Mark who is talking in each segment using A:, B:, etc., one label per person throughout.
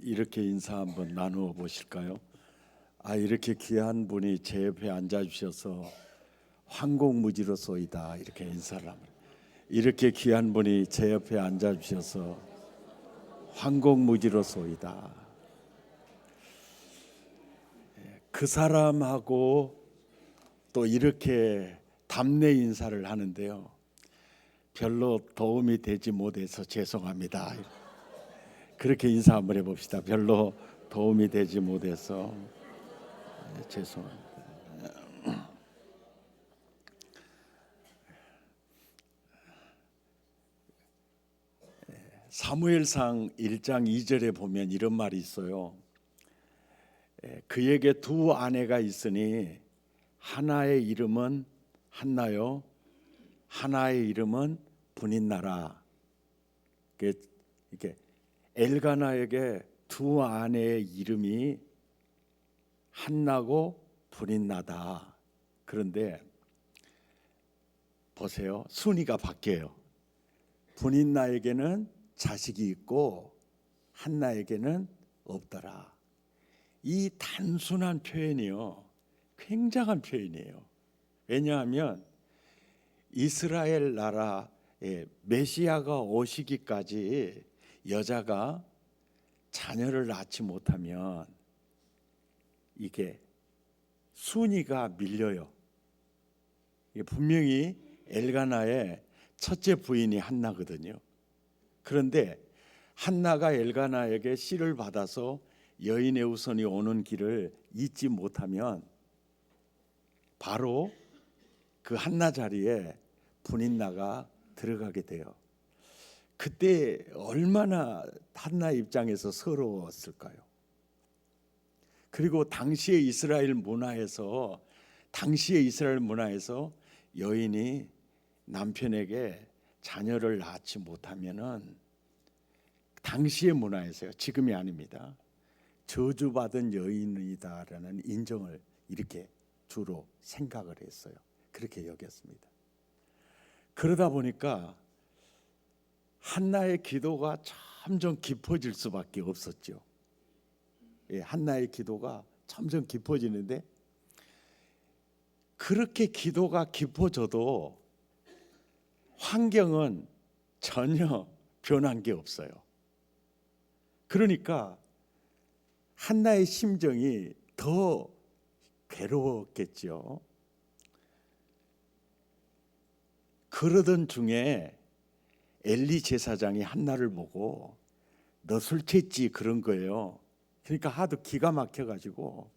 A: 이렇게 인사 한번 나누어 보실까요? 이렇게 귀한 분이 제 옆에 앉아 주셔서 황공무지로소이다 이렇게 인사를 합니다. 이렇게 귀한 분이 제 옆에 앉아 주셔서 황공무지로소이다. 그 사람하고 또 이렇게 답례 인사를 하는데요, 별로 도움이 되지 못해서 죄송합니다. 그렇게 인사 한번 해봅시다. 별로 도움이 되지 못해서 죄송합니다. 사무엘상 1장 2절에 보면 이런 말이 있어요. 그에게 두 아내가 있으니 하나의 이름은 한나요, 하나의 이름은 분인나라. 이게 엘가나에게 두 아내의 이름이 한나고 분인나다. 그런데 보세요, 순위가 바뀌어요. 분인나에게는 자식이 있고 한나에게는 없더라. 이 단순한 표현이요, 굉장한 표현이에요. 왜냐하면 이스라엘 나라에 메시아가 오시기까지 여자가 자녀를 낳지 못하면 이게 순위가 밀려요. 이게 분명히 엘가나의 첫째 부인이 한나거든요. 그런데 한나가 엘가나에게 씨를 받아서 여인의 후손이 오는 길을 잊지 못하면 바로 그 한나 자리에 분인나가 들어가게 돼요. 그때 얼마나 한나 입장에서 서러웠을까요? 그리고 당시의 이스라엘 문화에서 여인이 남편에게 자녀를 낳지 못하면은 당시의 문화에서요, 지금이 아닙니다, 저주받은 여인이다라는 인정을 이렇게 주로 생각을 했어요. 그렇게 여겼습니다. 그러다 보니까 한나의 기도가 점점 깊어질 수밖에 없었죠. 한나의 기도가 점점 깊어지는데, 그렇게 기도가 깊어져도 환경은 전혀 변한 게 없어요. 그러니까 한나의 심정이 더 괴로웠겠죠. 그러던 중에 엘리 제사장이 한나를 보고 너 술 챘지 그런 거예요. 그러니까 하도 기가 막혀가지고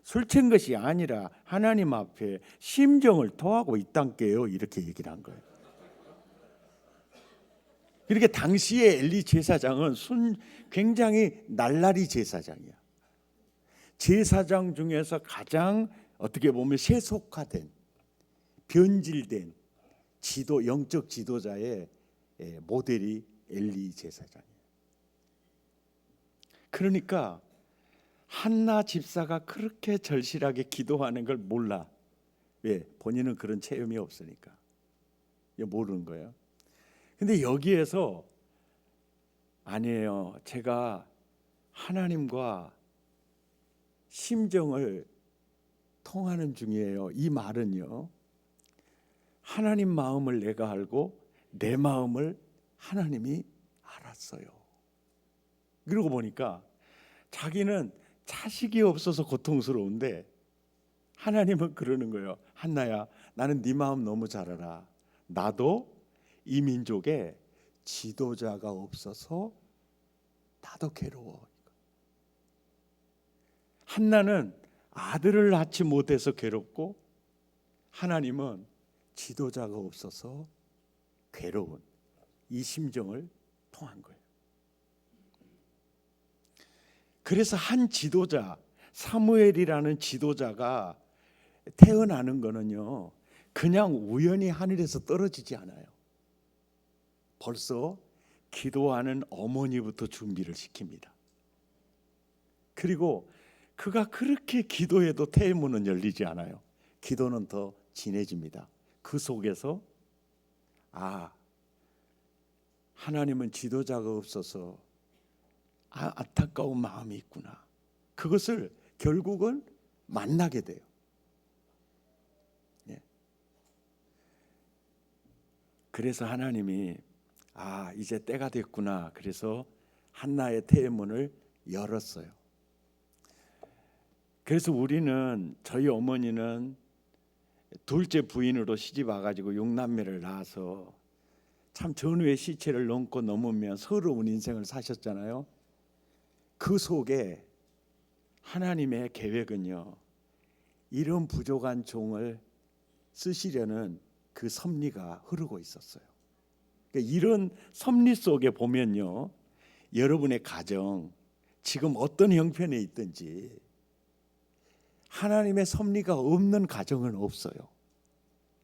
A: 술 챈 것이 아니라 하나님 앞에 심정을 토하고 있단께요 이렇게 얘기를 한 거예요. 이렇게 당시에 엘리 제사장은 굉장히 날라리 제사장이야. 제사장 중에서 가장 어떻게 보면 세속화된, 변질된 영적 지도자의 모델이 엘리 제사장이에요. 그러니까 한나 집사가 그렇게 절실하게 기도하는 걸 몰라. 왜? 본인은 그런 체험이 없으니까 모르는 거예요. 근데 여기에서 아니에요, 제가 하나님과 심정을 통하는 중이에요. 이 말은요, 하나님 마음을 내가 알고 내 마음을 하나님이 알았어요. 그러고 보니까 자기는 자식이 없어서 고통스러운데 하나님은 그러는 거예요. 한나야, 나는 네 마음 너무 잘 알아. 나도 이 민족에 지도자가 없어서 나도 괴로워. 한나는 아들을 낳지 못해서 괴롭고 하나님은 지도자가 없어서 괴로운 이 심정을 통한 거예요. 그래서 한 지도자, 사무엘이라는 지도자가 태어나는 거는요, 그냥 우연히 하늘에서 떨어지지 않아요. 벌써 기도하는 어머니부터 준비를 시킵니다. 그리고 그가 그렇게 기도해도 태문은 열리지 않아요. 기도는 더 진해집니다. 그 속에서 하나님은 지도자가 없어서 안타까운 마음이 있구나. 그것을 결국은 만나게 돼요. 예. 그래서 하나님이 이제 때가 됐구나. 그래서 한나의 태문을 열었어요. 그래서 우리는, 저희 어머니는 둘째 부인으로 시집 와가지고 6남매를 낳아서 참 전후의 시체를 넘고 넘으면 서러운 인생을 사셨잖아요. 그 속에 하나님의 계획은요, 이런 부족한 종을 쓰시려는 그 섭리가 흐르고 있었어요. 그러니까 이런 섭리 속에 보면요, 여러분의 가정 지금 어떤 형편에 있든지 하나님의 섭리가 없는 가정은 없어요.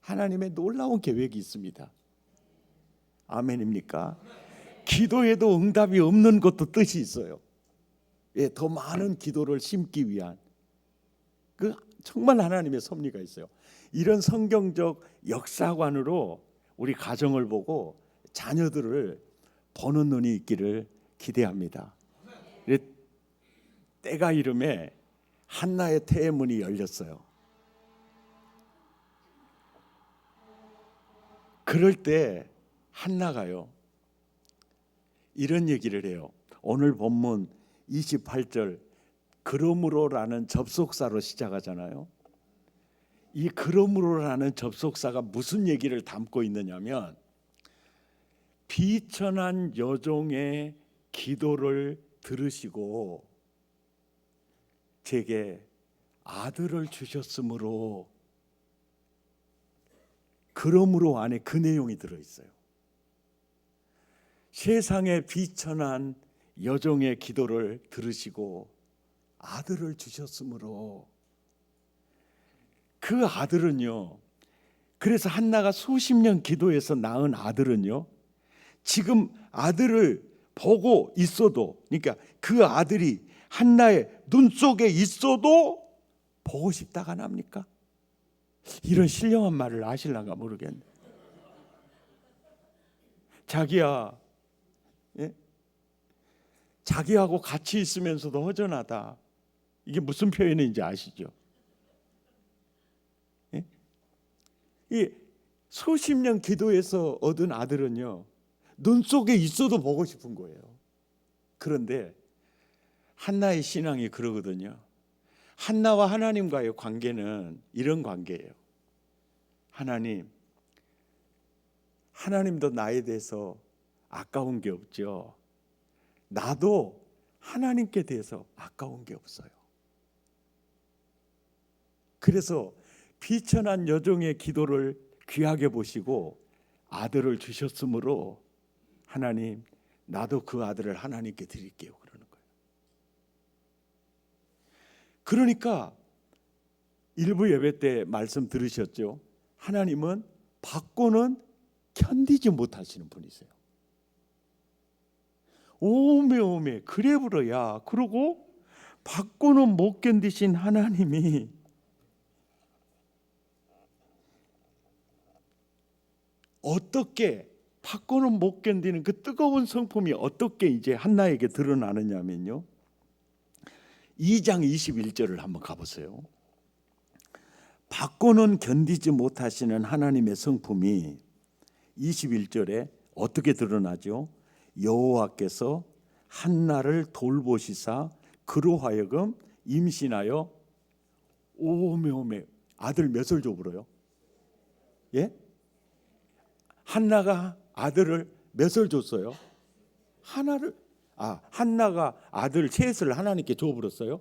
A: 하나님의 놀라운 계획이 있습니다. 아멘입니까? 기도해도 응답이 없는 것도 뜻이 있어요. 더 많은 기도를 심기 위한 정말 하나님의 섭리가 있어요. 이런 성경적 역사관으로 우리 가정을 보고 자녀들을 보는 눈이 있기를 기대합니다. 때가 이름에 한나의 태문이 열렸어요. 그럴 때 한나가요, 이런 얘기를 해요. 오늘 본문 28절 그러므로라는 접속사로 시작하잖아요. 이 그러므로라는 접속사가 무슨 얘기를 담고 있느냐면, 비천한 여종의 기도를 들으시고 제게 아들을 주셨으므로, 그러므로 안에 그 내용이 들어있어요. 세상의 비천한 여종의 기도를 들으시고 아들을 주셨으므로, 그 아들은요, 그래서 한나가 수십 년 기도해서 낳은 아들은요, 지금 아들을 보고 있어도, 그러니까 그 아들이 한나의 눈 속에 있어도 보고 싶다가 납니까? 이런 신령한 말을 아실랑가 모르겠네. 자기야, 예? 자기하고 같이 있으면서도 허전하다. 이게 무슨 표현인지 아시죠? 예? 이 수십 년 기도해서 얻은 아들은요, 눈 속에 있어도 보고 싶은 거예요. 그런데 한나의 신앙이 그러거든요. 한나와 하나님과의 관계는 이런 관계예요. 하나님도 나에 대해서 아까운 게 없죠. 나도 하나님께 대해서 아까운 게 없어요. 그래서 비천한 여종의 기도를 귀하게 보시고 아들을 주셨으므로, 하나님, 나도 그 아들을 하나님께 드릴게요, 그러는 거예요. 그러니까 일부 예배 때 말씀 들으셨죠? 하나님은 받고는 견디지 못하시는 분이세요. 오메 그래 불어야. 그러고 받고는 못 견디신 하나님이 어떻게, 받고는 못 견디는 그 뜨거운 성품이 어떻게 이제 한나에게 드러나느냐면요, 2장 21절을 한번 가보세요. 받고는 견디지 못하시는 하나님의 성품이 21절에 어떻게 드러나죠? 여호와께서 한나를 돌보시사 그로 하여금 임신하여 오메 아들 몇을 줘버려요? 예? 한나가 아들을 몇을 줬어요? 하나를. 한나가 아들 셋을 하나님께 줘버렸어요?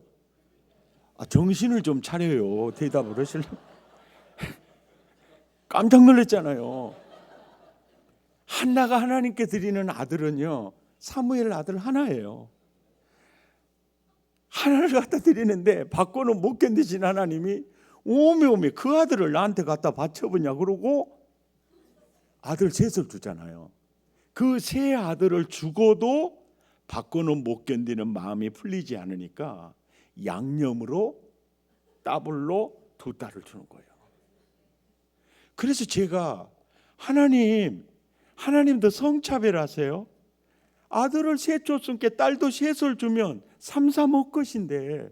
A: 정신을 좀 차려요. 대답을 하실래요? 깜짝 놀랐잖아요. 한나가 하나님께 드리는 아들은요, 사무엘 아들 하나예요. 하나를 갖다 드리는데 받고는 못 견디신 하나님이 오메 그 아들을 나한테 갖다 바쳐보냐 그러고 아들 셋을 주잖아요. 그 세 아들을 죽어도 받고는 못 견디는 마음이 풀리지 않으니까 양념으로 더블로 두 딸을 주는 거예요. 그래서 제가 하나님도 성차별하세요? 아들을 셋 줬으니까 딸도 셋을 주면 3, 3억 것인데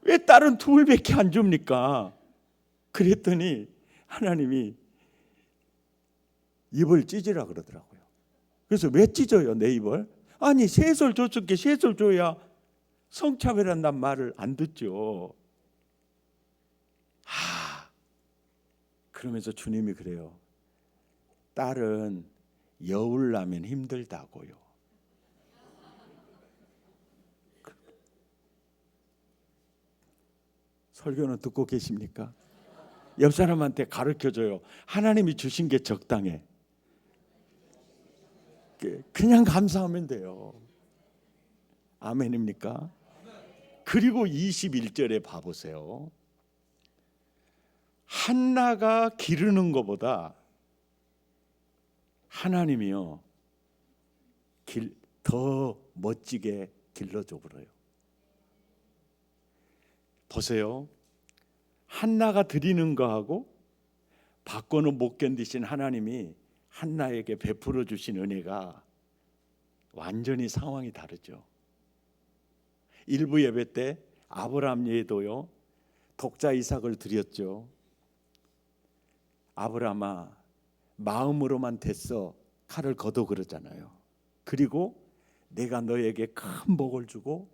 A: 왜 딸은 둘밖에 안 줍니까? 그랬더니 하나님이 입을 찢으라 그러더라고요. 그래서 왜 찢어요 내 입을? 아니 셋을 줬으니까 셋을 줘야 성차별한단 말을 안 듣죠. 그러면서 주님이 그래요. 딸은 여울 나면 힘들다고요. 설교는 듣고 계십니까? 옆 사람한테 가르쳐줘요. 하나님이 주신 게 적당해. 그냥 감사하면 돼요. 아멘입니까? 그리고 21절에 봐보세요. 한나가 기르는 것보다 하나님이요 더 멋지게 길러줘 버려요. 보세요. 한나가 드리는 거하고 받고는 못 견디신 하나님이 한나에게 베풀어 주신 은혜가 완전히 상황이 다르죠. 일부 예배 때 아브라함 예도요 독자 이삭을 드렸죠. 아브라함아 마음으로만 됐어 칼을 걷어 그러잖아요. 그리고 내가 너에게 큰 복을 주고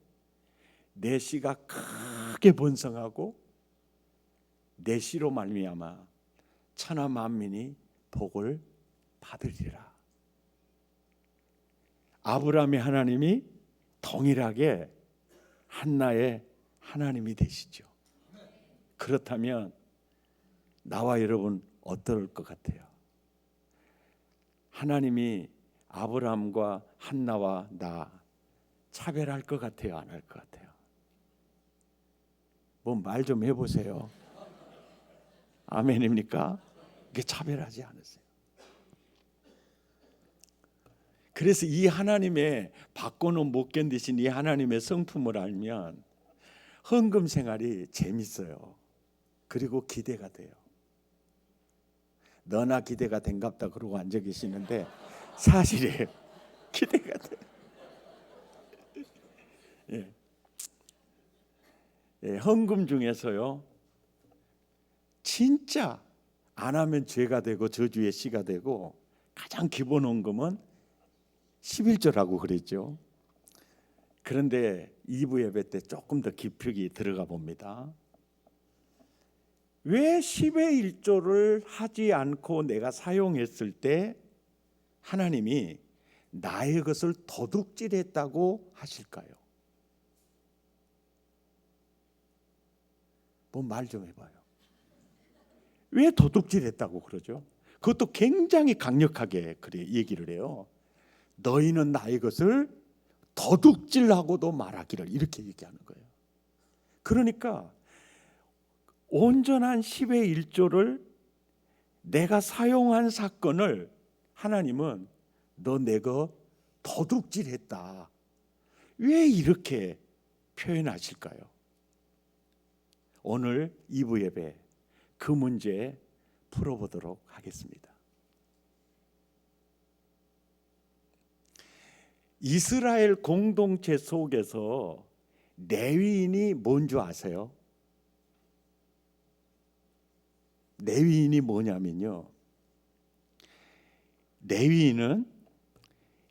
A: 내 씨가 크게 번성하고 내 씨로 말미암아 천하 만민이 복을 받으리라. 아브라함의 하나님이 동일하게 한나의 하나님이 되시죠. 그렇다면 나와 여러분 어떨 것 같아요? 하나님이 아브라함과 한나와 나 차별할 것 같아요? 안 할 것 같아요? 뭐 말 좀 해보세요. 아멘입니까? 이게 차별하지 않으세요. 그래서 이 하나님의 받고는 못 견디신 이 하나님의 성품을 알면 헌금 생활이 재밌어요. 그리고 기대가 돼요. 너나 기대가 된갑다 그러고 앉아 계시는데 사실이에요. 기대가 돼요. 헌금 중에서요 진짜 안 하면 죄가 되고 저주의 씨가 되고 가장 기본 헌금은 11조라고 그랬죠. 그런데 2부 예배 때 조금 더 깊이 들어가 봅니다. 왜 10의 1조를 하지 않고 내가 사용했을 때 하나님이 나의 것을 도둑질했다고 하실까요? 뭐 말 좀 해봐요. 왜 도둑질했다고 그러죠? 그것도 굉장히 강력하게 그래 얘기를 해요. 너희는 나의 것을 도둑질하고도 말하기를 이렇게 얘기하는 거예요. 그러니까 온전한 10의 1조를 내가 사용한 사건을 하나님은 너 내가 도둑질했다. 왜 이렇게 표현하실까요? 오늘 2부 예배 그 문제 풀어보도록 하겠습니다. 이스라엘 공동체 속에서 레위인이 뭔지 아세요? 레위인이 뭐냐면요, 레위인은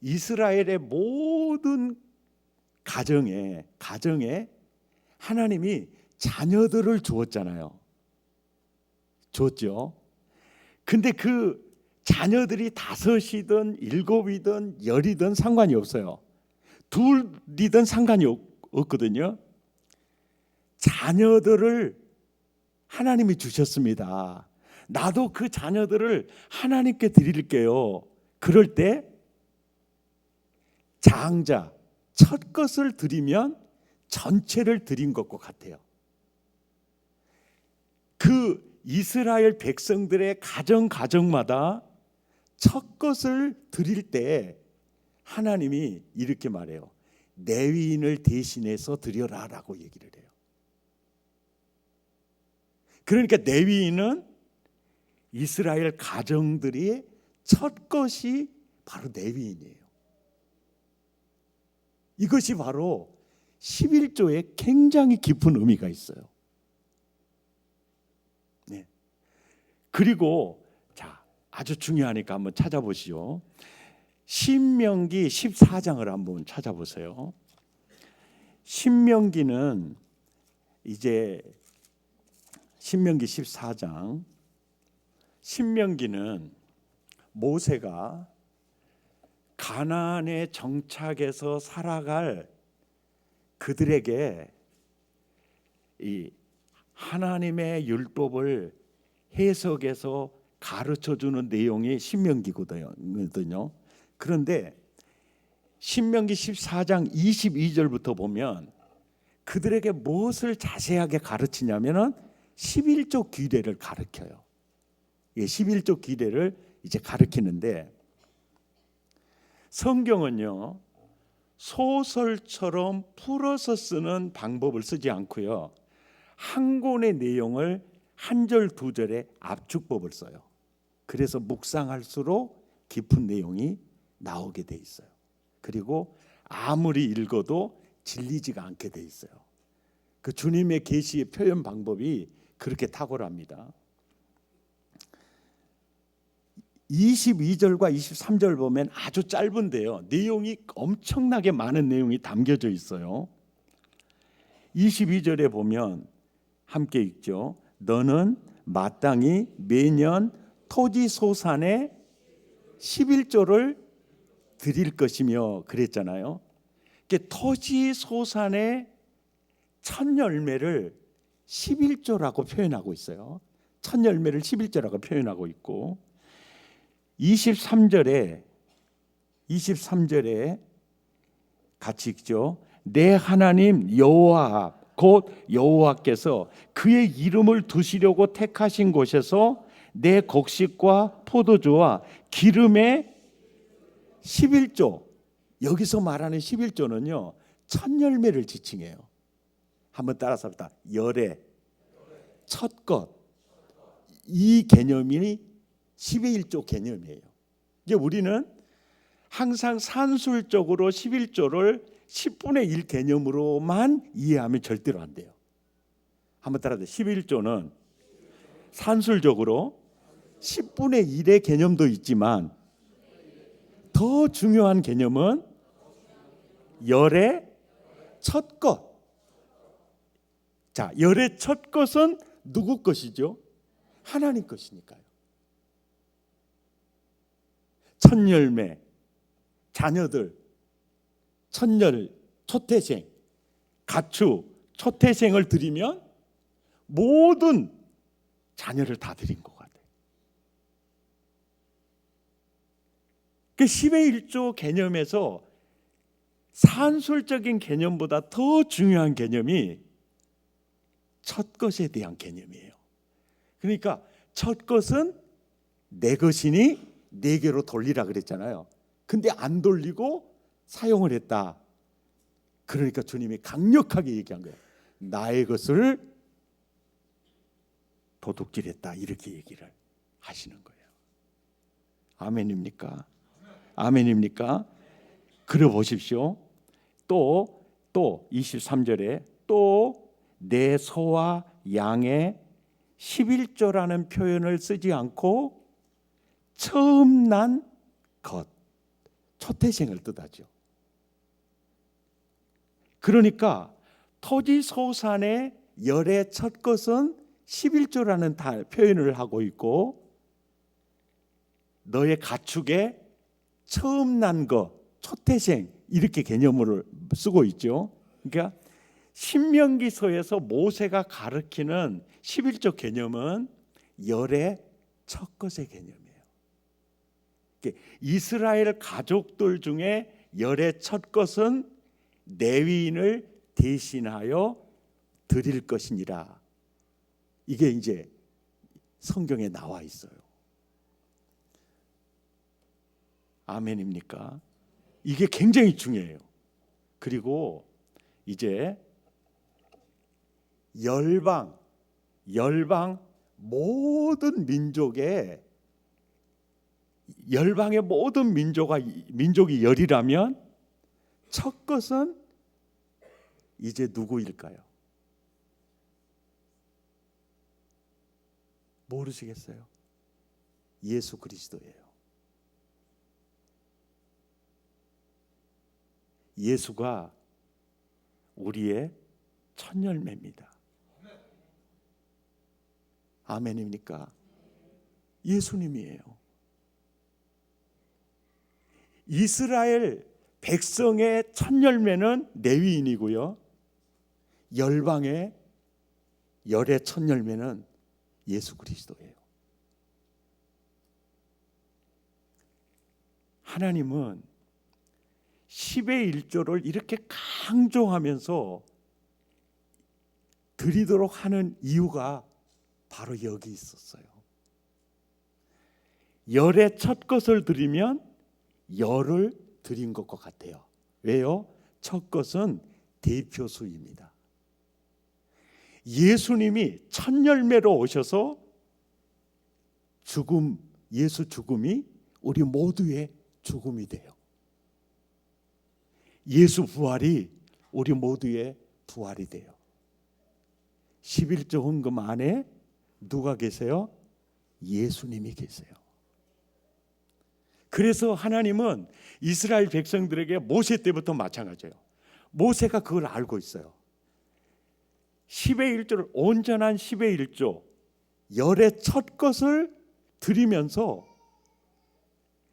A: 이스라엘의 모든 가정에 하나님이 자녀들을 주었잖아요. 줬죠. 근데 그 자녀들이 5이든 7이든 10이든 상관이 없어요. 둘이든 상관이 없거든요. 자녀들을 하나님이 주셨습니다. 나도 그 자녀들을 하나님께 드릴게요. 그럴 때 장자 첫 것을 드리면 전체를 드린 것과 같아요. 그 이스라엘 백성들의 가정마다 첫 것을 드릴 때 하나님이 이렇게 말해요. 레위인을 대신해서 드려라 라고 얘기를 해요. 그러니까 레위인은 이스라엘 가정들이 첫 것이 바로 레위인이에요. 이것이 바로 11조에 굉장히 깊은 의미가 있어요. 네. 그리고 자, 아주 중요하니까 한번 찾아보시죠. 신명기 14장을 한번 찾아보세요. 신명기는 이제 신명기 14장, 신명기는 모세가 가나안에 정착해서 살아갈 그들에게 이 하나님의 율법을 해석해서 가르쳐주는 내용이 신명기거든요. 그런데 신명기 14장 22절부터 보면 그들에게 무엇을 자세하게 가르치냐면은 11조 규례를 가르쳐요. 11조 규례를 이제 가르치는데, 성경은요 소설처럼 풀어서 쓰는 방법을 쓰지 않고요, 한 권의 내용을 한 절 두 절의 압축법을 써요. 그래서 묵상할수록 깊은 내용이 나오게 돼 있어요. 그리고 아무리 읽어도 질리지가 않게 돼 있어요. 그 주님의 계시의 표현 방법이 그렇게 탁월합니다. 22절과 23절 보면 아주 짧은데요, 내용이 엄청나게 많은 내용이 담겨져 있어요. 22절에 보면 함께 읽죠. 너는 마땅히 매년 토지 소산의 11조를 드릴 것이며 그랬잖아요. 토지 소산의 첫 열매를 11조라고 표현하고 있어요. 첫 열매를 11조라고 표현하고 있고, 23절에 같이 읽죠. 내 하나님 여호와 곧 여호와께서 그의 이름을 두시려고 택하신 곳에서 내 곡식과 포도주와 기름의 11조, 여기서 말하는 11조는요 첫 열매를 지칭해요. 한번 따라서 합시다. 열애, 첫것, 이 개념이 11조 개념이에요. 이제 우리는 항상 산술적으로 11조를 10분의 1 개념으로만 이해하면 절대로 안 돼요. 한번 따라서 11조는 산술적으로 10분의 1의 개념도 있지만 더 중요한 개념은 열의 첫 것. 자, 열의 첫 것은 누구 것이죠? 하나님 것이니까요. 첫 열매, 자녀들, 첫열, 초태생, 가축, 초태생을 드리면 모든 자녀를 다 드린 것 같아요. 그 10의 1조 개념에서 산술적인 개념보다 더 중요한 개념이 첫 것에 대한 개념이에요. 그러니까 첫 것은 내 것이니 내게로 돌리라 그랬잖아요. 근데 안 돌리고 사용을 했다. 그러니까 주님이 강력하게 얘기한 거예요. 나의 것을 도둑질했다, 이렇게 얘기를 하시는 거예요. 아멘입니까? 아멘입니까? 그려 보십시오. 또 23절에 또 내 소와 양의 11조라는 표현을 쓰지 않고 처음 난 것, 초태생을 뜻하죠. 그러니까 토지 소산의 열의 첫 것은 11조라는 표현을 하고 있고, 너의 가축의 처음 난 것, 초태생, 이렇게 개념으로 쓰고 있죠. 그러니까 신명기서에서 모세가 가르치는 11조 개념은 열의 첫 것의 개념이에요. 이스라엘 가족들 중에 열의 첫 것은 레위인을 대신하여 드릴 것이니라. 이게 이제 성경에 나와 있어요. 아멘입니까? 이게 굉장히 중요해요. 그리고 이제 열방 모든 민족의, 열방의 모든 민족이 열이라면 첫 것은 이제 누구일까요? 모르시겠어요? 예수 그리스도예요. 예수가 우리의 첫 열매입니다. 아멘입니까? 예수님이에요. 이스라엘 백성의 첫 열매는 레위인이고요, 열방의 열의 첫 열매는 예수 그리스도예요. 하나님은 10의 1조를 이렇게 강조하면서 드리도록 하는 이유가 바로 여기 있었어요. 열의 첫 것을 드리면 열을 드린 것과 같아요. 왜요? 첫 것은 대표수입니다. 예수님이 첫 열매로 오셔서 예수 죽음이 우리 모두의 죽음이 돼요. 예수 부활이 우리 모두의 부활이 돼요. 11조 헌금 안에 누가 계세요? 예수님이 계세요. 그래서 하나님은 이스라엘 백성들에게 모세 때부터 마찬가지예요. 모세가 그걸 알고 있어요. 10의 1조를, 온전한 10의 1조, 열의 첫 것을 드리면서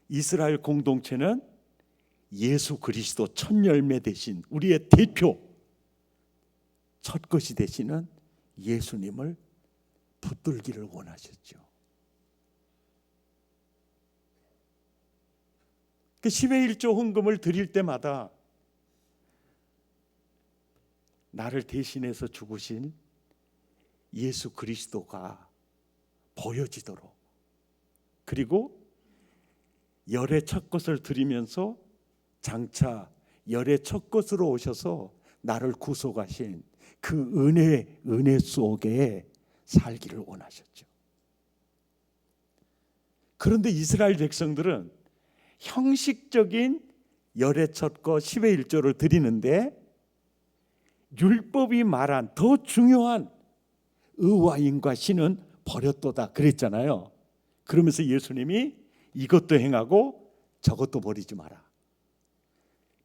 A: 이스라엘 공동체는 예수 그리스도 첫 열매 대신 우리의 대표 첫 것이 되시는 예수님을 붙들기를 원하셨죠. 그 10의 1조 헌금을 드릴 때마다 나를 대신해서 죽으신 예수 그리스도가 보여지도록, 그리고 열의 첫 것을 드리면서 장차 열의 첫 것으로 오셔서 나를 구속하신 그 은혜 속에 살기를 원하셨죠. 그런데 이스라엘 백성들은 형식적인 열의 첫 것 10의 1조를 드리는데 율법이 말한 더 중요한 의와 인과 신은 버렸도다 그랬잖아요. 그러면서 예수님이 이것도 행하고 저것도 버리지 마라.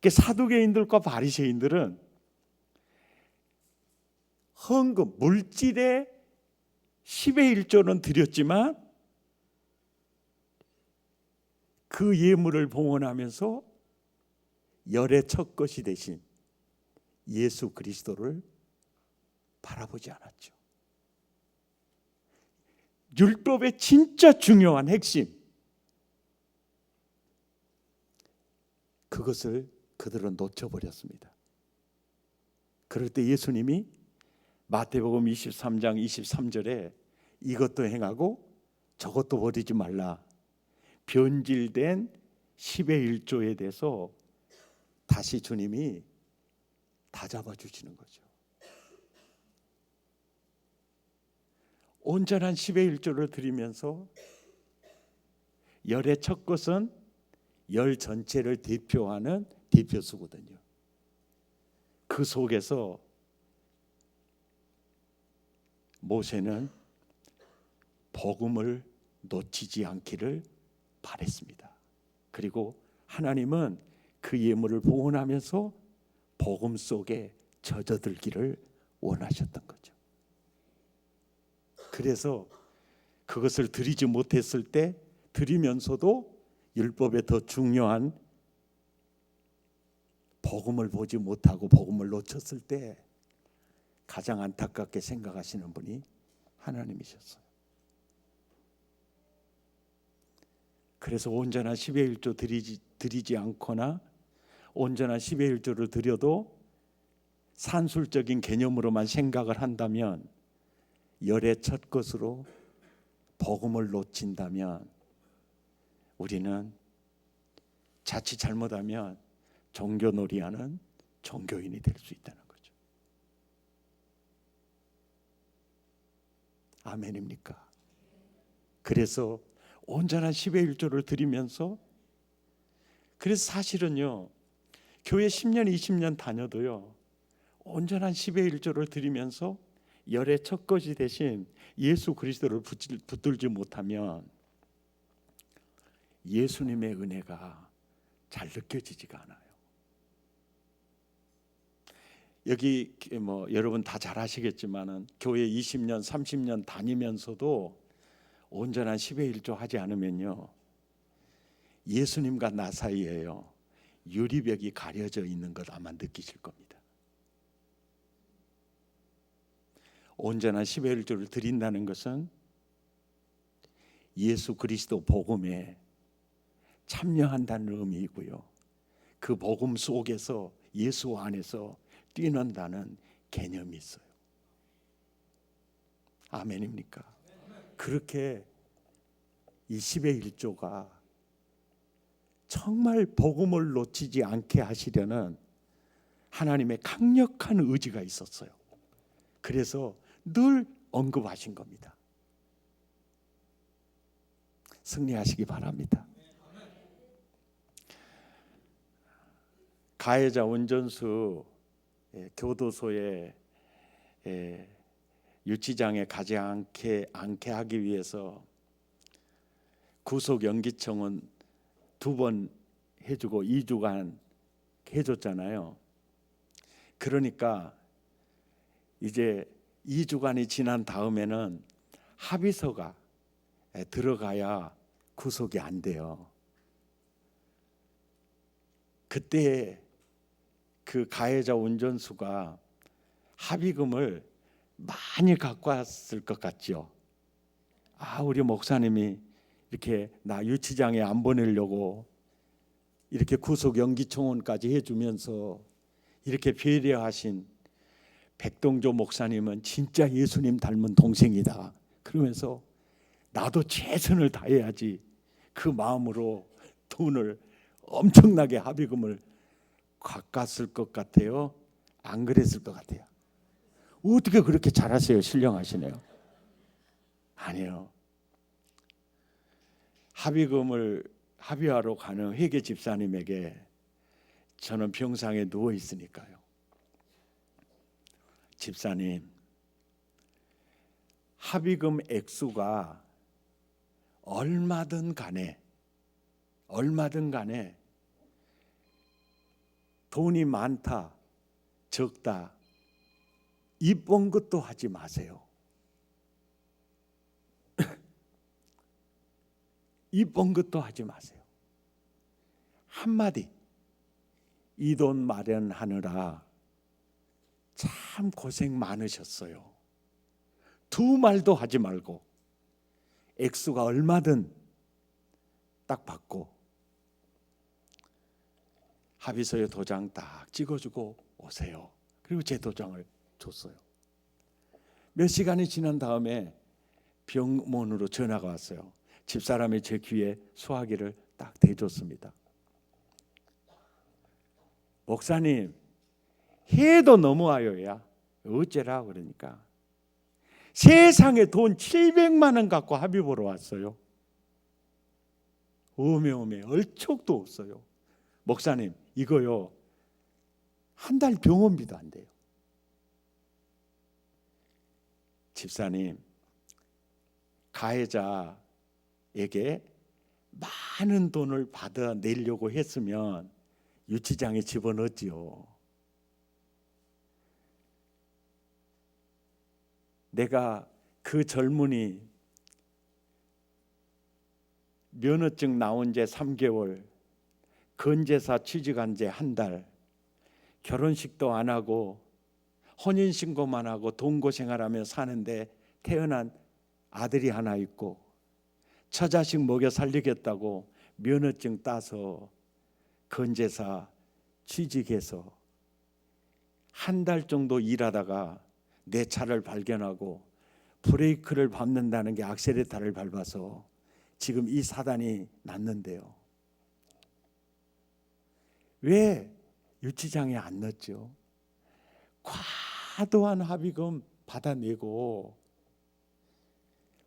A: 사두개인들과 바리새인들은 헌금, 물질의 10의 1조는 드렸지만 그 예물을 봉헌하면서 열의 첫 것이 되신 예수 그리스도를 바라보지 않았죠. 율법의 진짜 중요한 핵심, 그것을 그들은 놓쳐버렸습니다. 그럴 때 예수님이 마태복음 23장 23절에 이것도 행하고 저것도 버리지 말라, 변질된 10의 1조에 대해서 다시 주님이 다 잡아주시는 거죠. 온전한 10의 1조를 드리면서 열의 첫 것은 열 전체를 대표하는 대표수거든요. 그 속에서 모세는 복음을 놓치지 않기를 바랬습니다. 그리고 하나님은 그 예물을 봉헌하면서 복음 속에 젖어들기를 원하셨던 거죠. 그래서 그것을 드리지 못했을 때, 드리면서도 율법에 더 중요한 복음을 보지 못하고 복음을 놓쳤을 때 가장 안타깝게 생각하시는 분이 하나님이셨어요. 그래서 온전한 10의 1조 드리지 않거나 온전한 10의 1조를 드려도 산술적인 개념으로만 생각을 한다면, 열의 첫 것으로 복음을 놓친다면 우리는 자칫 잘못하면 종교놀이하는 종교인이 될 수 있다는 거죠. 아멘입니까? 그래서 온전한 10의 1조를 드리면서, 그래서 사실은요, 교회 10년, 20년 다녀도요, 온전한 10의 1조를 드리면서 열의 첫것이 대신 예수 그리스도를 붙들지 못하면 예수님의 은혜가 잘 느껴지지가 않아요. 여기 뭐 여러분 다 잘 아시겠지만은 교회 20년, 30년 다니면서도 온전한 10의 1조 하지 않으면요, 예수님과 나 사이에요, 유리벽이 가려져 있는 것 아마 느끼실 겁니다. 온전한 10의 1조를 드린다는 것은 예수 그리스도 복음에 참여한다는 의미이고요, 그 복음 속에서 예수 안에서 뛰는다는 개념이 있어요. 아멘입니까? 그렇게 이 10의 1조가 정말 복음을 놓치지 않게 하시려는 하나님의 강력한 의지가 있었어요. 그래서 늘 언급하신 겁니다. 승리하시기 바랍니다. 가해자 운전수 교도소에 유치장에 가지 않게 하기 위해서 구속연기청은 2번 해주고 2주간 해줬잖아요. 그러니까 이제 2주간이 지난 다음에는 합의서가 들어가야 구속이 안 돼요. 그때 그 가해자 운전수가 합의금을 많이 갖고 왔을 것 같죠. 우리 목사님이 이렇게 나 유치장에 안 보내려고 이렇게 구속 연기청원까지 해주면서 이렇게 배려하신 백동조 목사님은 진짜 예수님 닮은 동생이다, 그러면서 나도 최선을 다해야지, 그 마음으로 돈을 엄청나게 합의금을 깎았을 것 같아요? 안 그랬을 것 같아요? 어떻게 그렇게 잘하세요? 신령하시네요. 아니요. 합의금을 합의하러 가는 회계 집사님에게 저는 병상에 누워 있으니까요, 집사님, 합의금 액수가 얼마든 간에 돈이 많다 적다 이쁜 것도 하지 마세요. 이쁜 것도 하지 마세요. 한마디, 이 돈 마련하느라 참 고생 많으셨어요. 2말도 하지 말고 액수가 얼마든 딱 받고 합의서에 도장 딱 찍어주고 오세요. 그리고 제 도장을 줬어요. 몇 시간이 지난 다음에 병원으로 전화가 왔어요. 집사람이 제 귀에 수화기를 딱 대줬습니다. 목사님, 해도 너무하여야 어째라 그러니까 세상에 돈 700만 원 갖고 합의 보러 왔어요. 어메어메 얼척도 없어요. 목사님, 이거요, 한 달 병원비도 안 돼요. 집사님, 가해자에게 많은 돈을 받아내려고 했으면 유치장에 집어넣었지요. 내가 그 젊은이 면허증 나온 지 3개월, 건재사 취직한 지 1달, 결혼식도 안 하고 혼인신고만 하고 동거생활하며 사는데 태어난 아들이 하나 있고 처자식 먹여 살리겠다고 면허증 따서 건재사 취직해서 1달 정도 일하다가 내 차를 발견하고 브레이크를 밟는다는 게 악셀레타를 밟아서 지금 이 사단이 났는데요. 왜 유치장에 안 넣었죠? 과도한 합의금 받아내고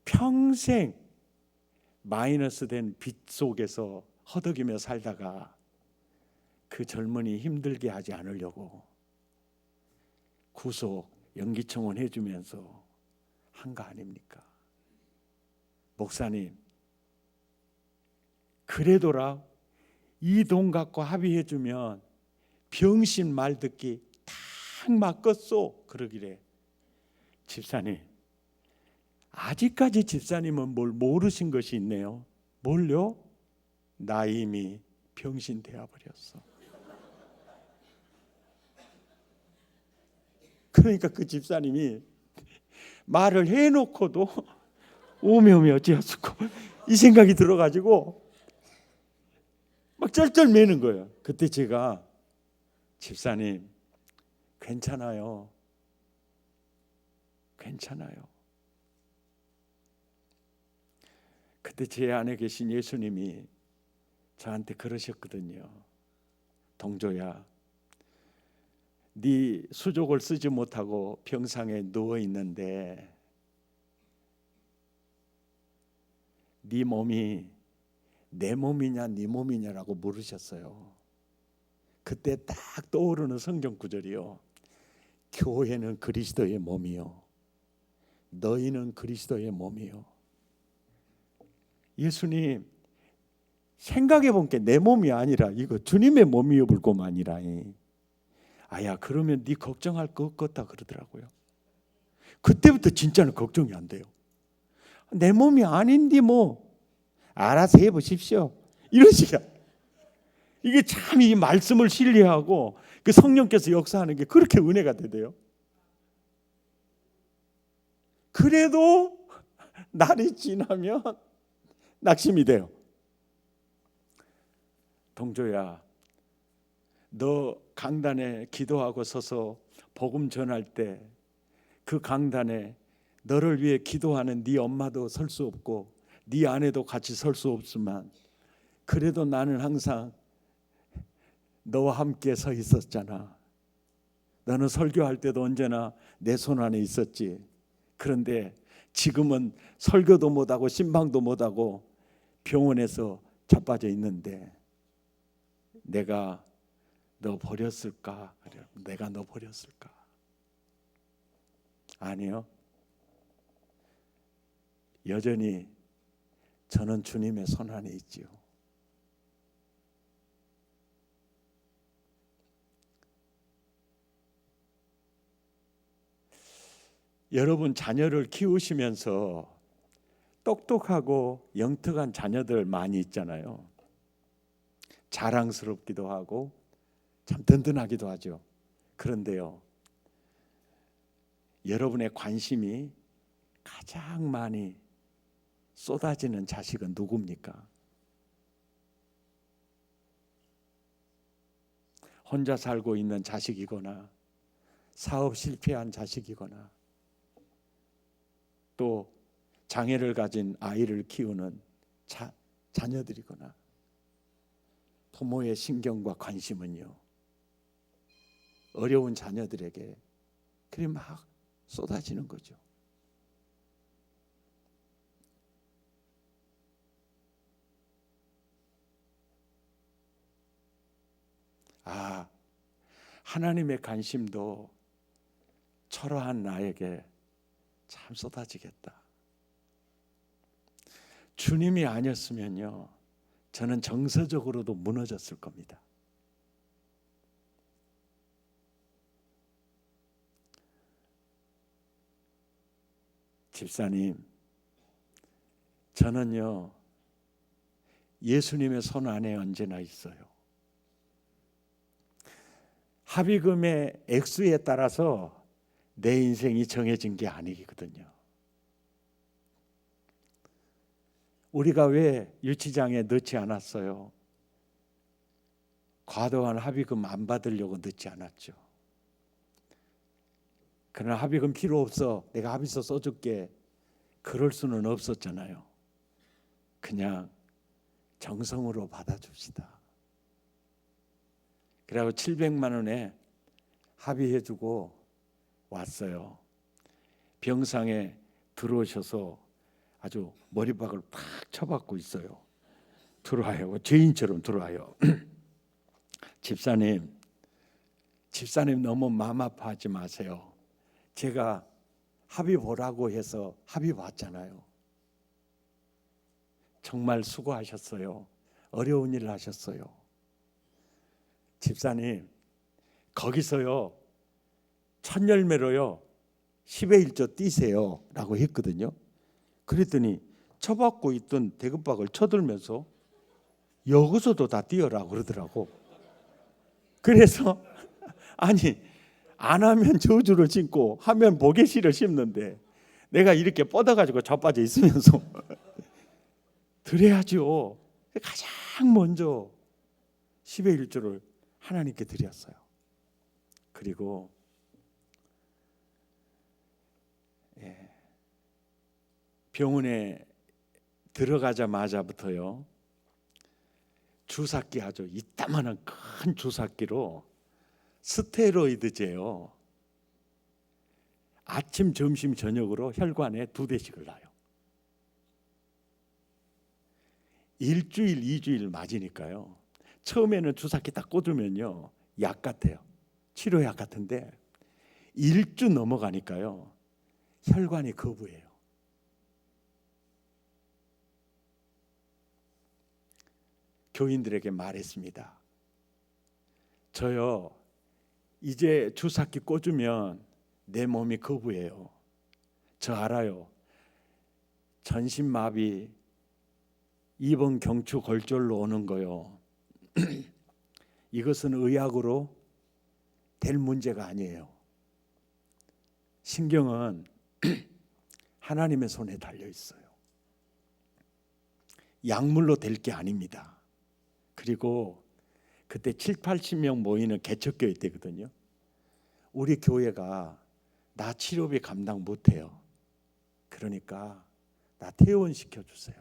A: 평생 마이너스 된 빚 속에서 허덕이며 살다가 그 젊은이 힘들게 하지 않으려고 구속 연기청원 해주면서 한 거 아닙니까? 목사님, 그래도라 이 돈 갖고 합의해주면 병신 말 듣기 딱 맞겠소 그러기래. 집사님, 아직까지 집사님은 뭘 모르신 것이 있네요. 뭘요? 나 이미 병신 되어버렸어. 그러니까 그 집사님이 말을 해놓고도 오메오메 어찌하수고 이 생각이 들어가지고 막 쩔쩔매는 거예요. 그때 제가 집사님 괜찮아요. 괜찮아요. 그때 제 안에 계신 예수님이 저한테 그러셨거든요. 동조야, 네 수족을 쓰지 못하고 병상에 누워 있는데 네 몸이 내 몸이냐 네 몸이냐라고 물으셨어요. 그때 딱 떠오르는 성경 구절이요. 교회는 그리스도의 몸이요, 너희는 그리스도의 몸이요. 예수님, 생각해 본 게 내 몸이 아니라 이거 주님의 몸이요 불고만이라. 아야, 그러면 네 걱정할 거 없겠다 그러더라고요. 그때부터 진짜는 걱정이 안 돼요. 내 몸이 아닌데 뭐 알아서 해보십시오 이런 식이야. 이게 참 이 말씀을 신뢰하고 그 성령께서 역사하는 게 그렇게 은혜가 되대요. 그래도 날이 지나면 낙심이 돼요. 동조야, 너 강단에 기도하고 서서 복음 전할 때 그 강단에 너를 위해 기도하는 네 엄마도 설 수 없고 네 아내도 같이 설 수 없지만 그래도 나는 항상 너와 함께 서 있었잖아. 너는 설교할 때도 언제나 내 손 안에 있었지. 그런데 지금은 설교도 못하고 신방도 못하고 병원에서 자빠져 있는데 내가 너 버렸을까? 내가 너 버렸을까? 아니요. 여전히 저는 주님의 손 안에 있지요. 여러분 자녀를 키우시면서 똑똑하고 영특한 자녀들 많이 있잖아요. 자랑스럽기도 하고 참 든든하기도 하죠. 그런데요, 여러분의 관심이 가장 많이 쏟아지는 자식은 누굽니까? 혼자 살고 있는 자식이거나 사업 실패한 자식이거나 또 장애를 가진 아이를 키우는 자녀들이거나 부모의 신경과 관심은요, 어려운 자녀들에게 그리 막 쏟아지는 거죠. 아, 하나님의 관심도 초라한 나에게 참 쏟아지겠다. 주님이 아니었으면요, 저는 정서적으로도 무너졌을 겁니다. 집사님, 저는요 예수님의 손 안에 언제나 있어요. 합의금의 액수에 따라서 내 인생이 정해진 게 아니거든요. 우리가 왜 유치장에 넣지 않았어요? 과도한 합의금 안 받으려고 넣지 않았죠. 그러나 합의금 필요 없어, 내가 합의서 써줄게, 그럴 수는 없었잖아요. 그냥 정성으로 받아줍시다. 그래서 700만 원에 합의해주고 왔어요. 병상에 들어오셔서 아주 머리박을 팍 쳐박고 있어요. 들어와요. 죄인처럼 들어와요. 집사님 너무 마음 아파하지 마세요. 제가 합의 보라고 해서 합의 봤잖아요. 정말 수고하셨어요. 어려운 일을 하셨어요. 집사님, 거기서요, 첫 열매로요 10의 1조 띄세요 라고 했거든요. 그랬더니 쳐박고 있던 대금박을 쳐들면서 여기서도 다 띄어라 그러더라고. 그래서 아니, 안 하면 저주를 짓고 하면 보게시를 심는데 내가 이렇게 뻗어가지고 자빠져 있으면서 드려야죠. 가장 먼저 10의 1조를 하나님께 드렸어요. 그리고 병원에 들어가자마자부터요 주사기 아주 이따만한 큰 주사기로 스테로이드제요 아침, 점심, 저녁으로 혈관에 2대씩을 놔요. 일주일, 2주일 맞으니까요. 처음에는 주사기 딱 꽂으면요 약 같아요. 치료약 같은데 1주 넘어가니까요 혈관이 거부해요. 교인들에게 말했습니다. 저요 이제 주사기 꽂으면 내 몸이 거부해요. 저 알아요. 전신마비, 입은 경추 골절로 오는 거요. 이것은 의학으로 될 문제가 아니에요. 신경은 하나님의 손에 달려 있어요. 약물로 될 게 아닙니다. 그리고 그때 7, 80명 모이는 개척교회 때거든요. 우리 교회가 나 치료비 감당 못해요. 그러니까 나 퇴원시켜 주세요.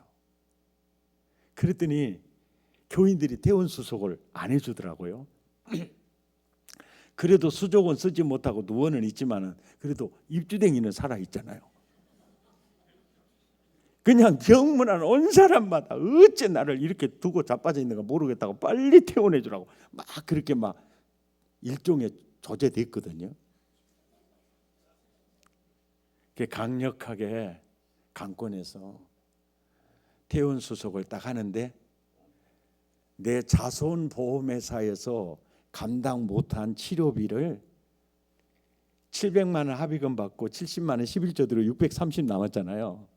A: 그랬더니 교인들이 퇴원 수속을 안 해주더라고요. 그래도 수족은 쓰지 못하고 누워는 있지만은 그래도 입주댕이는 살아 있잖아요. 그냥 병문안 온 사람마다 어째 나를 이렇게 두고 자빠져 있는가 모르겠다고 빨리 퇴원해 주라고 막 그렇게 막 일종의 조제됐거든요. 강력하게 강권해서 퇴원 수속을 딱 하는데 내 자손보험회사에서 감당 못한 치료비를 700만 원 합의금 받고 70만 원 11조대로 630 남았잖아요.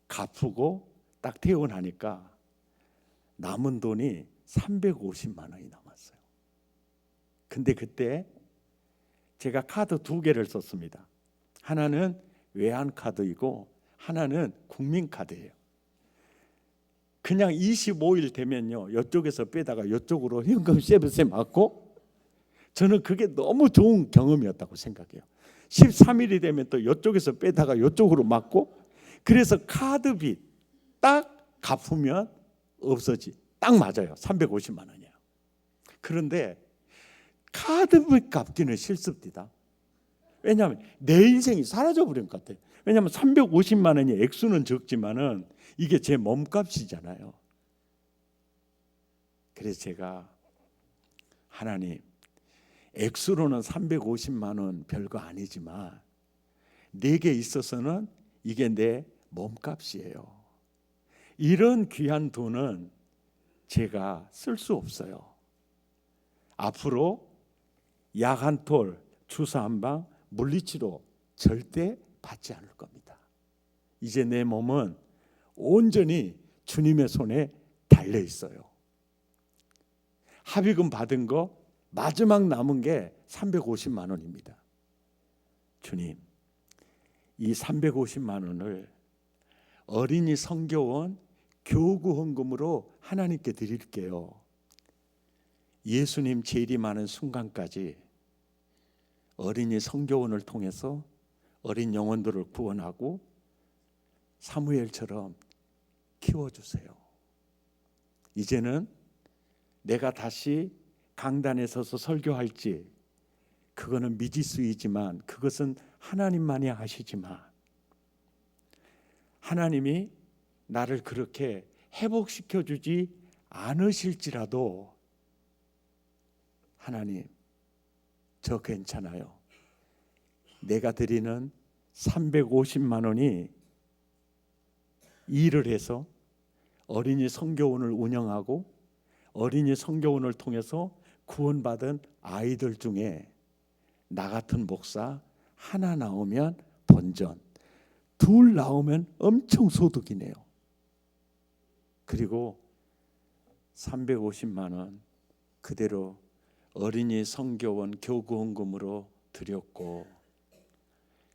A: 갚고 딱 퇴원하니까 남은 돈이 350만 원이 남았어요. 근데 그때 제가 카드 2개를 썼습니다. 하나는 외환카드이고 하나는 국민카드예요. 그냥 25일 되면요 이쪽에서 빼다가 이쪽으로 현금 세븐세 맞고 저는 그게 너무 좋은 경험이었다고 생각해요. 13일이 되면 또 이쪽에서 빼다가 이쪽으로 맞고 그래서 카드빚 딱 갚으면 없어지 딱 맞아요. 350만 원이에요. 그런데 카드빚 갚기는 싫습니다. 왜냐하면 내 인생이 사라져버린 것 같아요. 왜냐하면 350만 원이 액수는 적지만은 이게 제 몸값이잖아요. 그래서 제가 하나님 액수로는 350만 원 별거 아니지만 내게 있어서는 이게 내 몸값이에요. 이런 귀한 돈은 제가 쓸 수 없어요. 앞으로 약 한 톨, 주사 한 방, 물리치료 절대 받지 않을 겁니다. 이제 내 몸은 온전히 주님의 손에 달려 있어요. 합의금 받은 거 마지막 남은 게 350만 원입니다. 주님, 이 350만 원을 어린이 성교원 교구 헌금으로 하나님께 드릴게요. 예수님 재림하는 순간까지 어린이 성교원을 통해서 어린 영혼들을 구원하고 사무엘처럼 키워주세요. 이제는 내가 다시 강단에 서서 설교할지 그거는 미지수이지만 그것은 하나님만이 하시지만 하나님이 나를 그렇게 회복시켜주지 않으실지라도 하나님, 저 괜찮아요. 내가 드리는 350만 원이 일을 해서 어린이 성교원을 운영하고 어린이 성교원을 통해서 구원받은 아이들 중에 나 같은 목사 하나 나오면 본전, 둘 나오면 엄청 소득이네요. 그리고 350만 원 그대로 어린이 성교원 교구헌금으로 드렸고,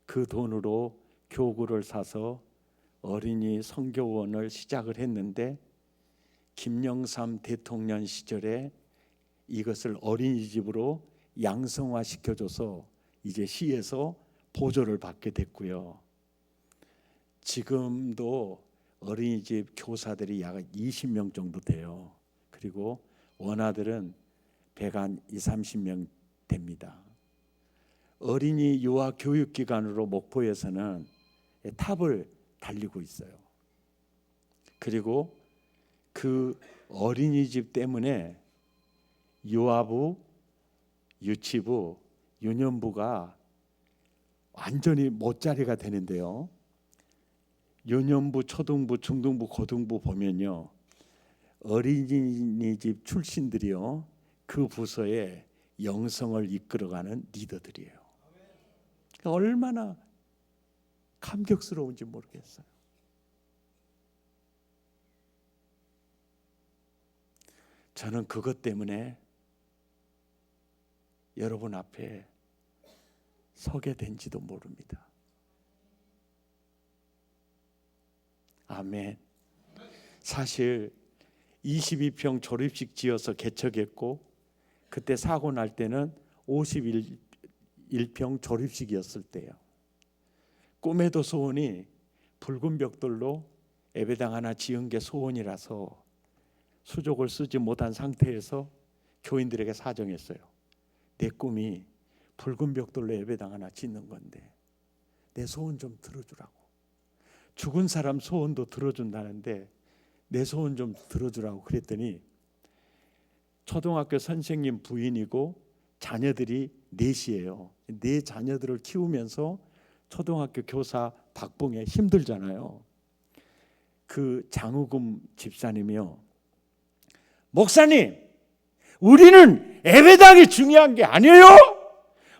A: 그 돈으로 교구를 사서 어린이 성교원을 시작을 했는데, 김영삼 대통령 시절에 이것을 어린이집으로 양성화 시켜줘서 이제 시에서 보조를 받게 됐고요. 지금도 어린이집 교사들이 약 20명 정도 돼요. 그리고 원아들은 120-30명 됩니다. 어린이 유아 교육기관으로 목포에서는 탑을 달리고 있어요. 그리고 그 어린이집 때문에 유아부, 유치부, 유년부가 완전히 못자리가 되는데요. 유년부, 초등부, 중등부, 고등부 보면요, 어린이집 출신들이요, 그 부서에 영성을 이끌어가는 리더들이에요. 얼마나 감격스러운지 모르겠어요. 저는 그것 때문에 여러분 앞에 서게 된지도 모릅니다. 아멘. 사실 22평 졸업식 지어서 개척했고, 그때 사고 날 때는 51평 졸업식이었을 때요. 꿈에도 소원이 붉은 벽돌로 예배당 하나 지은 게 소원이라서 수족을 쓰지 못한 상태에서 교인들에게 사정했어요. 내 꿈이 붉은 벽돌로 예배당 하나 짓는 건데 내 소원 좀 들어주라고. 죽은 사람 소원도 들어준다는데 내 소원 좀 들어주라고 그랬더니, 초등학교 선생님 부인이고 자녀들이 넷이에요. 네 자녀들을 키우면서 초등학교 교사 박봉에 힘들잖아요. 그 장우금 집사님이요, 목사님, 우리는 예배당이 중요한 게 아니에요.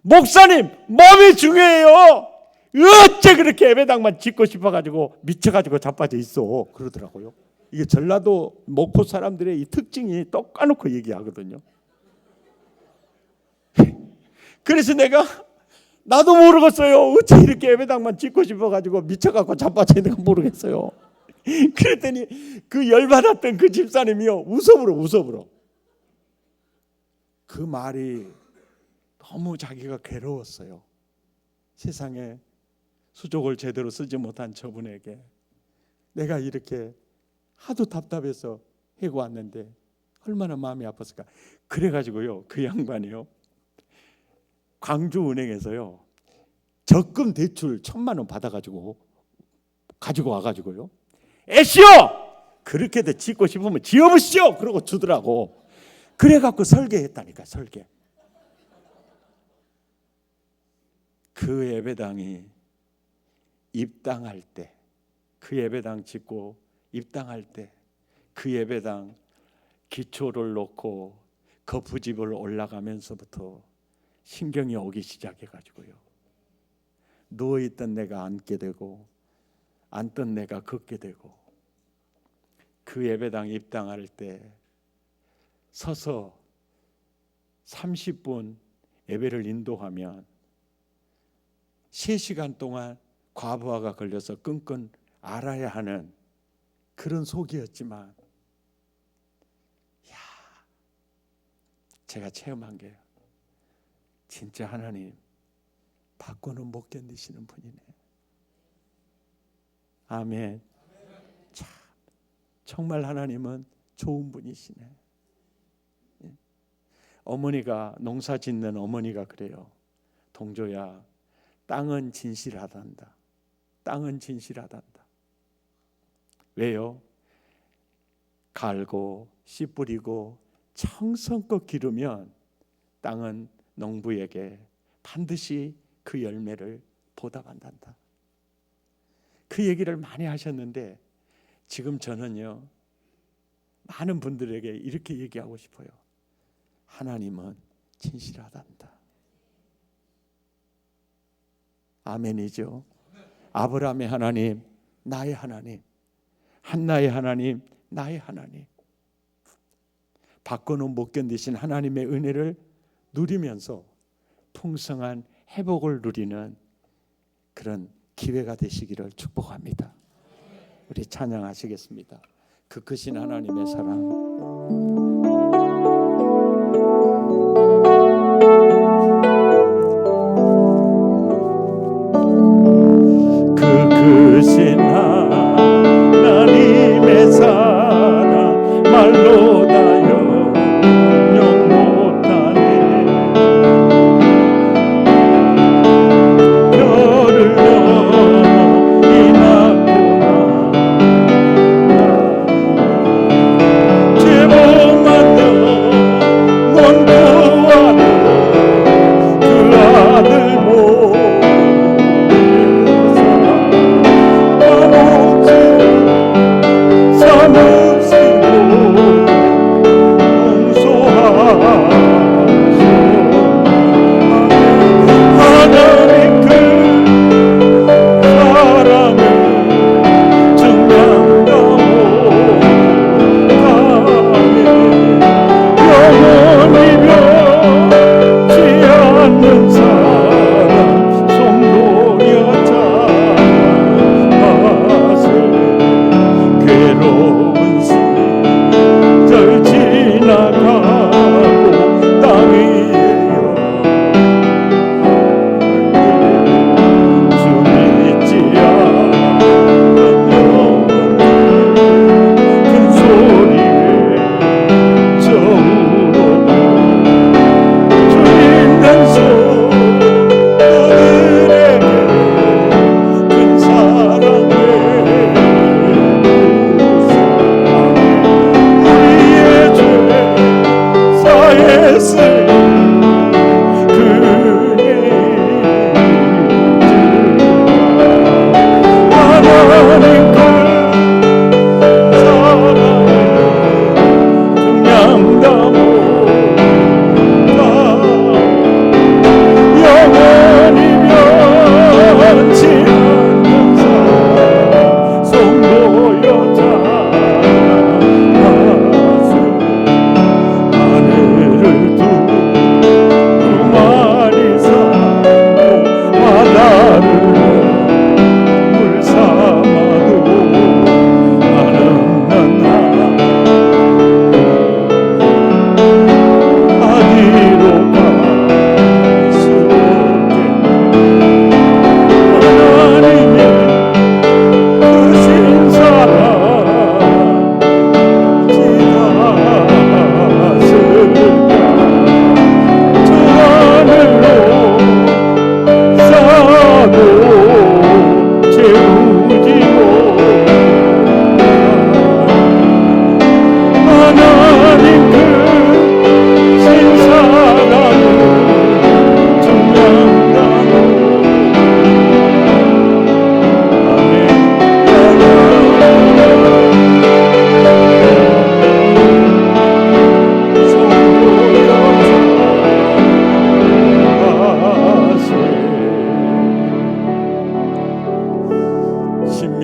A: 목사님, 몸이 중요해요. 어째 그렇게 예배당만 짓고 싶어가지고 미쳐가지고 자빠져 있어, 그러더라고요. 이게 전라도 목포 사람들의 이 특징이 똑 까놓고 얘기하거든요. 그래서 나도 모르겠어요. 어째 이렇게 예배당만 짓고 싶어가지고 미쳐갖고 자빠져 있는가 모르겠어요. 그랬더니 그 열받았던 그 집사님이요, 웃어버려. 그 말이 너무 자기가 괴로웠어요. 세상에 수족을 제대로 쓰지 못한 저분에게 내가 이렇게 하도 답답해서 해고 왔는데 얼마나 마음이 아팠을까. 그래가지고요, 그 양반이요, 광주은행에서요 적금 대출 1,000만 원 받아가지고 가지고 와가지고요, 애시오, 그렇게도 짓고 싶으면 지어보시오, 그러고 주더라고. 그래갖고 설계했다니까, 설계. 그 예배당이 입당할 때, 그 예배당 짓고 입당할 때, 그 예배당 기초를 놓고 거푸집을 올라가면서부터 신경이 오기 시작해가지고요, 누워있던 내가 앉게 되고 앉던 내가 걷게 되고, 그 예배당 입당할 때 서서 30분 예배를 인도하면 3시간 동안 과부하가 걸려서 끙끙 앓아야 하는 그런 속이었지만, 제가 체험한 게 진짜 하나님 바꿔는 못 견디시는 분이네. 아멘. 참, 정말 하나님은 좋은 분이시네. 어머니가, 농사 짓는 어머니가 그래요. 동조야, 땅은 진실하단다. 땅은 진실하단다. 왜요? 갈고 씨 뿌리고 청성껏 기르면 땅은 농부에게 반드시 그 열매를 보답한단다. 그 얘기를 많이 하셨는데 지금 저는요, 많은 분들에게 이렇게 얘기하고 싶어요. 하나님은 진실하단다. 아멘이죠. 아브라함의 하나님, 나의 하나님, 한나의 하나님, 나의 하나님. 받고는 못 견디신 하나님의 은혜를 누리면서 풍성한 회복을 누리는 그런 기회가 되시기를 축복합니다. 우리 찬양하시겠습니다. 그 크신 하나님의 사랑. 그 크신 하나님의 사랑 말로 다 영영 못하네. 별을 넘어 이났구나. 제복만 영원 구하는 그 아들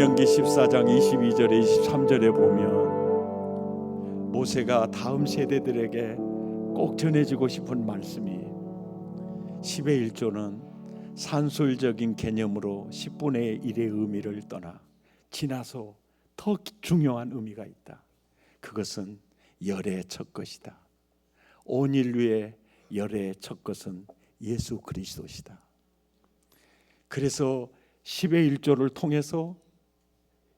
A: 신명기 14장 22절에 23절에 보면 모세가 다음 세대들에게 꼭 전해주고 싶은 말씀이 10의 1조는 산술적인 개념으로 10분의 1의 의미를 떠나 지나서 더 중요한 의미가 있다. 그것은 열의 첫 것이다. 온 인류의 열의 첫 것은 예수 그리스도시다. 그래서 10의 1조를 통해서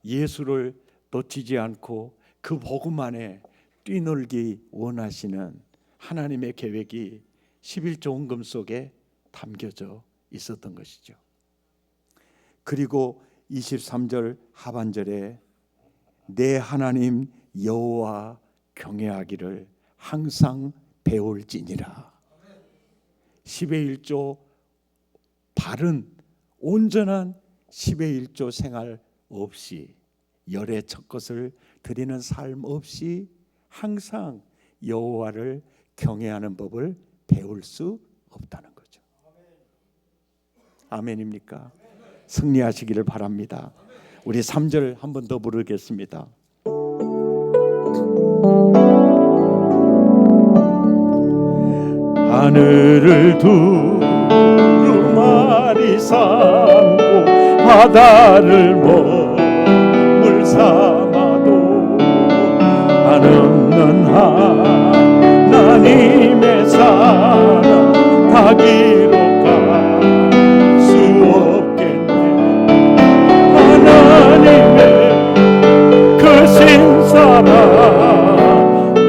A: 예수를 놓치지 않고 그 복음 안에 뛰놀기 원하시는 하나님의 계획이 11조 헌금 속에 담겨져 있었던 것이죠. 그리고 23절 하반절에 내 하나님 여호와 경외하기를 항상 배울지니라. 10의 1조 바른 온전한 10의 1조 생활 없이, 열의 첫 것을 드리는 삶 없이 항상 여호와를 경외하는 법을 배울 수 없다는 거죠. 아멘입니까? 승리하시기를 바랍니다. 우리 3절 한 번 더 부르겠습니다. 하늘을 두루마리 삼고 바다를 먹물 삼아도 한없는 하나님의 사랑 다 기록할 수 없겠네. 하나님의 그 신사랑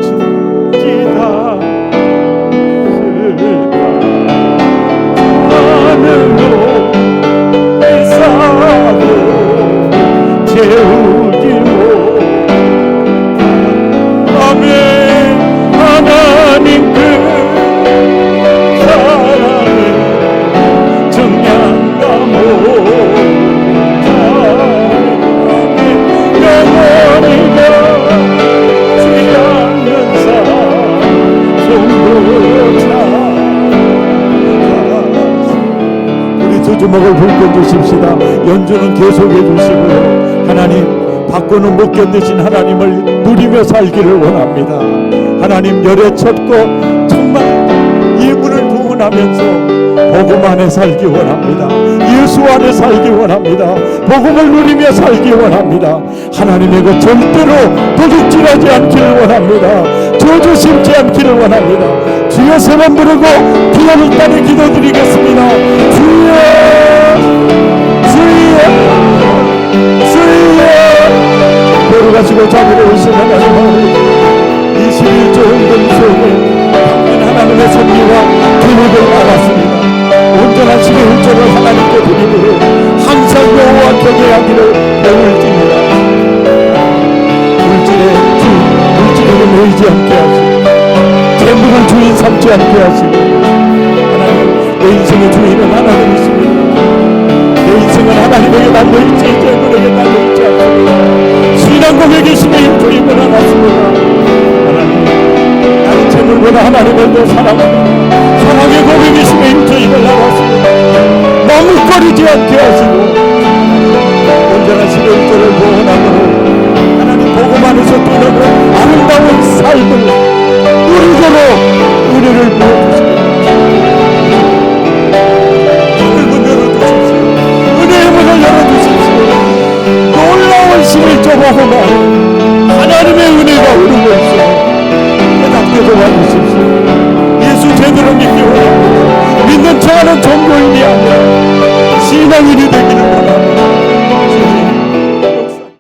A: 죽지다 채우지 못한 아멘. 하나님 그 사랑을 정량과 못하네. 영원히 가지 않는 삶 손도차. 우리 두 주먹을 불끈 주십시다. 연주는 계속해 주시고요. 하나님, 바꾸는 못 견디신 하나님을 누리며 살기를 원합니다. 하나님, 열의 쳤고 정말 예물을 구원하면서 복음 안에 살기 원합니다. 예수 안에 살기 원합니다. 복음을 누리며 살기 원합니다. 하나님의 것 절대로 도둑질하지 않기를 원합니다. 저주 심지 않기를 원합니다. 주여 세 번 부르고 기도를 따라 기도드리겠습니다. 주여, 주여, 주여. 걸어가시고 자리에 오신 하나님, 21조 헌금 속에 담긴 하나님의 섭리와 계획을 알았습니다. 온전한 10의 1조를 하나님께 드림으로 항상 여호와 경외하기를 배울지니라. 물질에는 매이지 않게 하시고 재물을 주인 삼지 않게 하시고, 하나님, 내 인생의 주인은 하나님이십니다. 내 인생은 하나님에게 달려있지 재물에게 달려있지 않습니다. 신앙 고백의 10의 1조임을 알았습니다. 하나님, 나는 재물보다 하나님을 더 사랑합니다. 사랑의 고백의 10의 1조임을 알았습니다. 머뭇거리지 않게 하시고 온전한 10의 1조를 보호함으로 하나님 복음 안에서 뛰는 아름다운 삶을 누리도록 은혜를 부어주십시오. 문을 열어주십시오. 은혜의 문을 열어주십시오. 놀라운 11조 복음 안에 하나님의 은혜가 흐르고 있어 깨닫게 도와주십시오. 예수 제대로 믿기 원합니다. 믿는 척하는 종교인이 아니라 신앙인이 되기를 바랍니다.